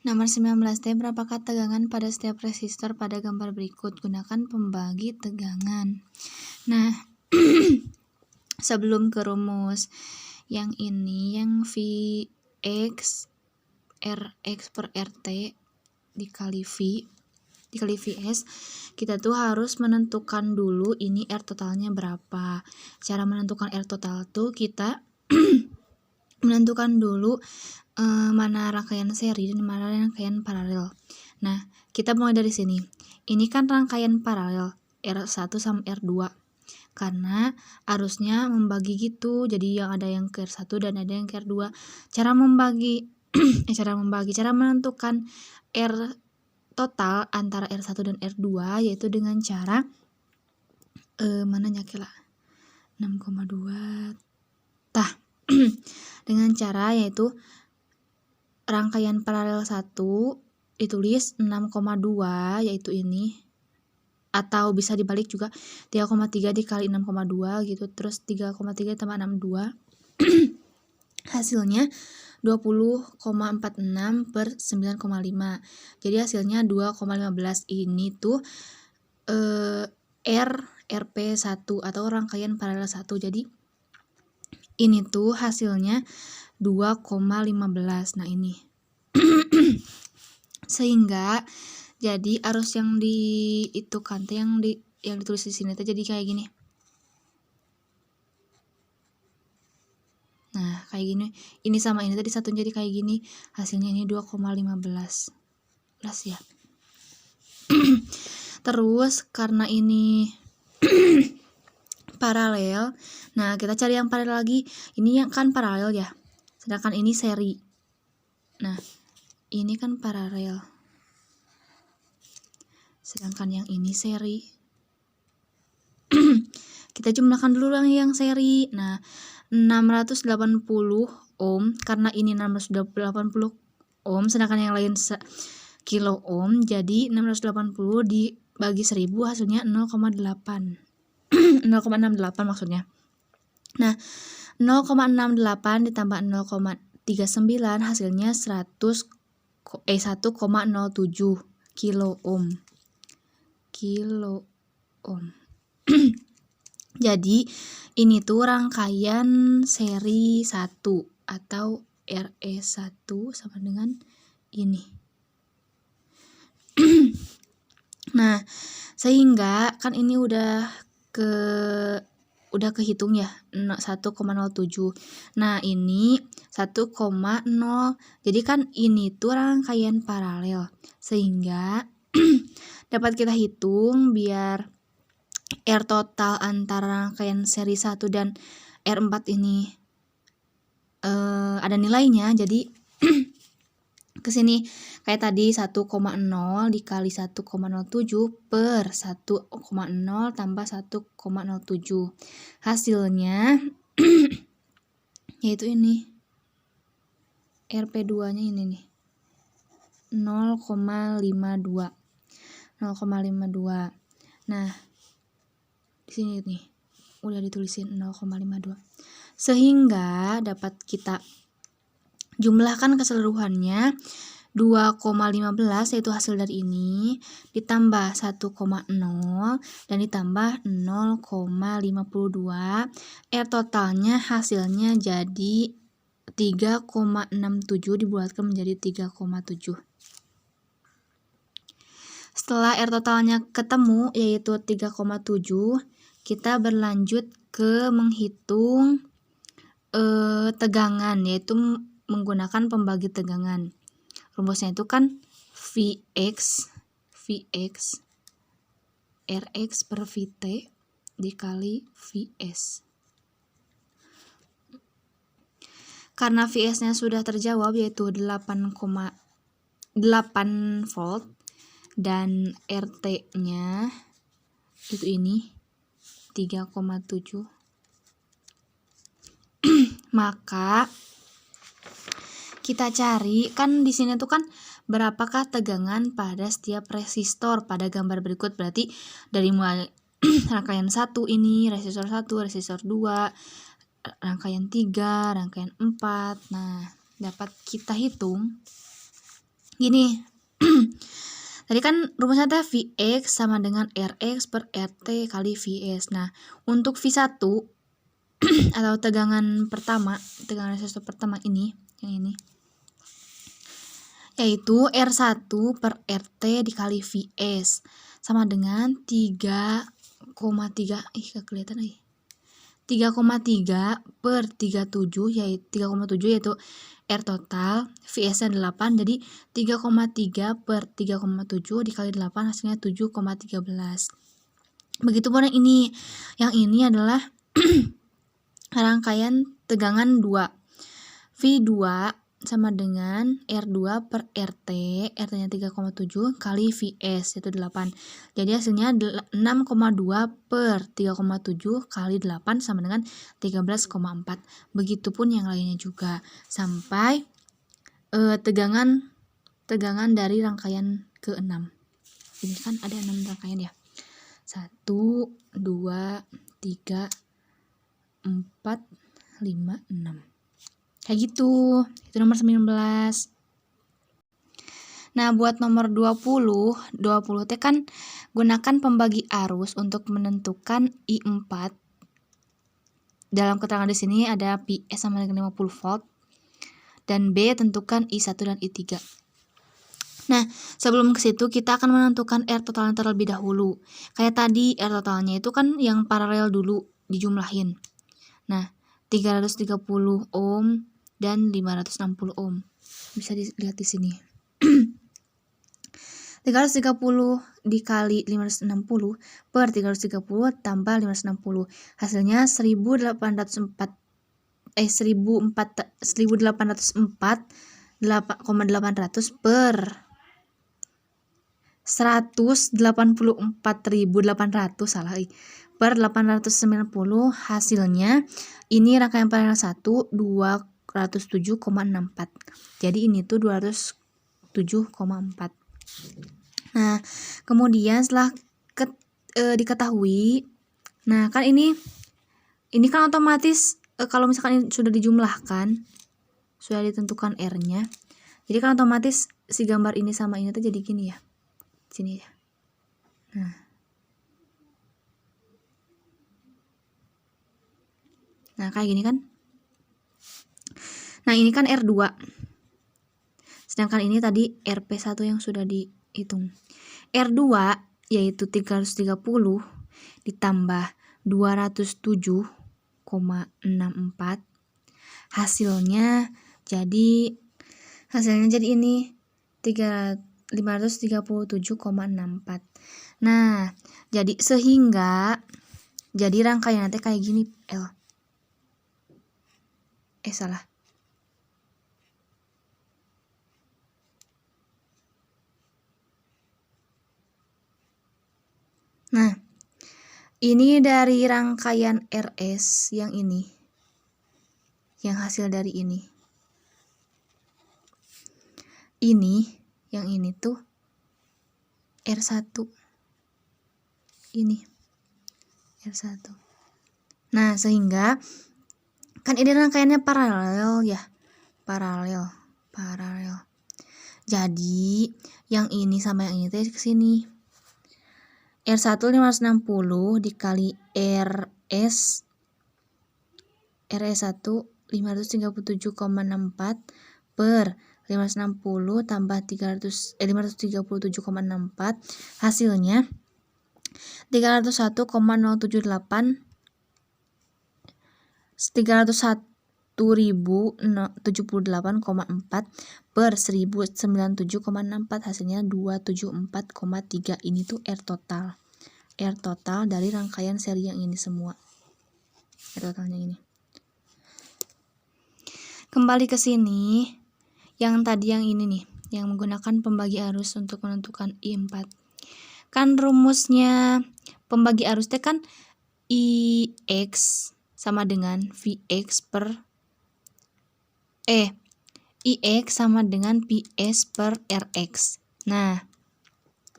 Nomor 19 berapakah tegangan pada setiap resistor pada gambar berikut? Gunakan pembagi tegangan. Nah, sebelum ke rumus yang ini, yang Vx Rx per RT dikali Vs, kita tuh harus menentukan dulu ini R totalnya berapa. Cara menentukan R total tuh kita menentukan dulu mana rangkaian seri dan mana rangkaian paralel. Nah, kita mulai dari sini. Ini kan rangkaian paralel R1 sama R2. Karena arusnya membagi gitu. Jadi yang ada yang ke R1 dan ada yang ke R2. Cara menentukan R total antara R1 dan R2 yaitu dengan cara mananya kira 6,2. Tah. Dengan cara yaitu rangkaian paralel 1 ditulis 6,2 yaitu ini, atau bisa dibalik juga 3,3 dikali 6,2 gitu, terus 3,3 tambah 6,2 hasilnya 20,46 per 9,5. Jadi hasilnya 2,15. Ini tuh RP1 atau rangkaian paralel 1. Jadi ini tuh hasilnya 2,15. Nah, ini. Sehingga jadi arus yang itu kan yang ditulis di sini tuh jadi kayak gini. Nah, kayak gini. Ini sama ini tadi satu jadi kayak gini. Hasilnya ini 2,15 ya. Terus karena ini paralel, nah kita cari yang paralel lagi. Ini yang kan paralel ya, sedangkan ini seri. Nah, ini kan paralel, sedangkan yang ini seri. Kita jumlahkan dulu yang seri. Nah, 680 ohm, karena ini 680 ohm, sedangkan yang lain kilo ohm, jadi 680 dibagi 1000 hasilnya 0,8. 0,68 maksudnya. Nah, 0,68 ditambah 0,39 hasilnya 1,07 kilo ohm. Jadi ini tuh rangkaian seri 1 atau RE1 sama dengan ini. Nah, sehingga kan ini udah kehitung ya 1,07. Nah, ini 1,0. Jadi kan ini tuh rangkaian paralel. Sehingga dapat kita hitung biar R total antara rangkaian seri 1 dan R4 ini ada nilainya. Jadi ke sini kayak tadi 1,0 dikali 1,07 per 1,0 tambah 1,07. Hasilnya yaitu ini. RP2-nya ini nih. 0,52. Nah, di sini nih udah ditulisin 0,52. Sehingga dapat kita jumlahkan keseluruhannya 2,15 yaitu hasil dari ini ditambah 1,0 dan ditambah 0,52. R totalnya hasilnya jadi 3,67 dibulatkan menjadi 3,7. Setelah R totalnya ketemu yaitu 3,7, kita berlanjut ke menghitung tegangan, yaitu menggunakan pembagi tegangan. Rumusnya itu kan Vx Rx per Vt dikali Vs. Karena Vs-nya sudah terjawab yaitu 8,8 volt dan RT-nya itu ini 3,7. Maka kita cari kan di sini tuh kan berapakah tegangan pada setiap resistor pada gambar berikut. Berarti dari mulai rangkaian 1 ini, resistor 1, resistor 2, rangkaian 3, rangkaian 4. Nah, dapat kita hitung Gini. Tadi kan rumusnya teh Vx sama dengan Rx per RT kali Vs. Nah, untuk V1 atau tegangan resistor pertama ini, yang ini, yaitu R1 per RT dikali Vs sama dengan 3,3, gak kelihatan 3,3 per 37 yaitu R total, Vs nya 8, jadi 3,3 per 3,7 dikali 8 hasilnya 7,13. Begitupun yang ini adalah rangkaian tegangan 2. V2 sama dengan R2 per RT, RT-nya 3,7 kali Vs yaitu 8. Jadi hasilnya 6,2 per 3,7 kali 8 sama dengan 13,4. Begitupun yang lainnya juga sampai tegangan dari rangkaian ke-6. Ini kan ada 6 rangkaian ya. 1, 2, 3, 4, 5, 6. Kayak gitu. Itu nomor 19. Nah, buat nomor 20 teh kan gunakan pembagi arus untuk menentukan I4. Dalam keterangan di sini ada PS sama dengan 50 volt. Dan B tentukan I1 dan I3. Nah, sebelum ke situ kita akan menentukan R totalnya terlebih dahulu. Kayak tadi R totalnya itu kan yang paralel dulu dijumlahin. Nah, 330 ohm dan 560 ohm. Bisa dilihat di sini. 330 dikali 560 per 330 tambah 560. Hasilnya 1804,800 per 184.800 per 890. Hasilnya ini rangkaian paralel 1 207,64. Jadi ini tuh 207,4. Nah, kemudian setelah diketahui, nah kan ini kan otomatis kalau misalkan ini sudah dijumlahkan, sudah ditentukan R-nya, jadi kan otomatis si gambar ini sama ini tuh jadi gini ya, sini ya. Nah kayak gini kan. Nah ini kan R2, sedangkan ini tadi RP1 yang sudah dihitung. R2 yaitu 330 ditambah 207,64. Hasilnya jadi ini 537,64. Nah, jadi sehingga jadi rangkaian nanti kayak gini L. Salah. Nah, ini dari rangkaian RS yang ini. Yang hasil dari ini. Ini, yang ini tuh R1. Ini R1. Nah, sehingga kan ini rangkaiannya paralel ya. Paralel. Jadi, yang ini sama yang ini tuh ke sini. R1 560 dikali RS 1 537,64 per 560 tambah 537,64 hasilnya 301,078 301.078,4 per 1097,64 hasilnya 274,3. Ini tuh R total dari rangkaian seri yang ini semua. R totalnya ini. Kembali ke sini, yang tadi yang ini nih, yang menggunakan pembagi arus untuk menentukan I4. Kan rumusnya pembagi arus teh kan IX sama dengan Vx per IX sama dengan PS per Rx. Nah,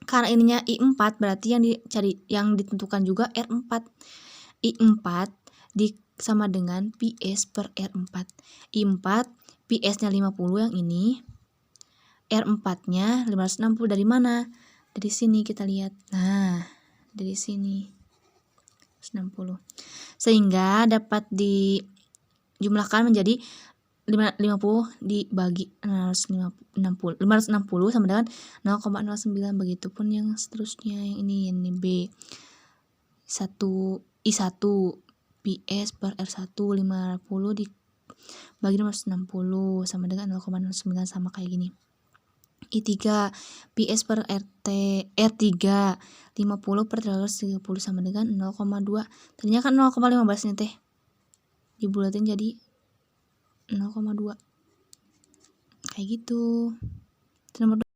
karena ininya I4 berarti yang ditentukan juga R4. I4 sama dengan PS per R4. I4 PS-nya 50 yang ini. R4 nya 560 dari mana? Dari sini kita lihat. Nah, dari sini 60. Sehingga dapat dijumlahkan menjadi 50 dibagi 560 sama dengan 0,09. Begitupun yang seterusnya, yang ini B. I1 PS per R1 50 dibagi 560 sama dengan 0,09, sama kayak gini. I3 PS per R3 50 per 330 sama dengan 0,2. Tadinya kan 0,15 nih teh, dibulatin jadi 0,2 kayak gitu. Nomor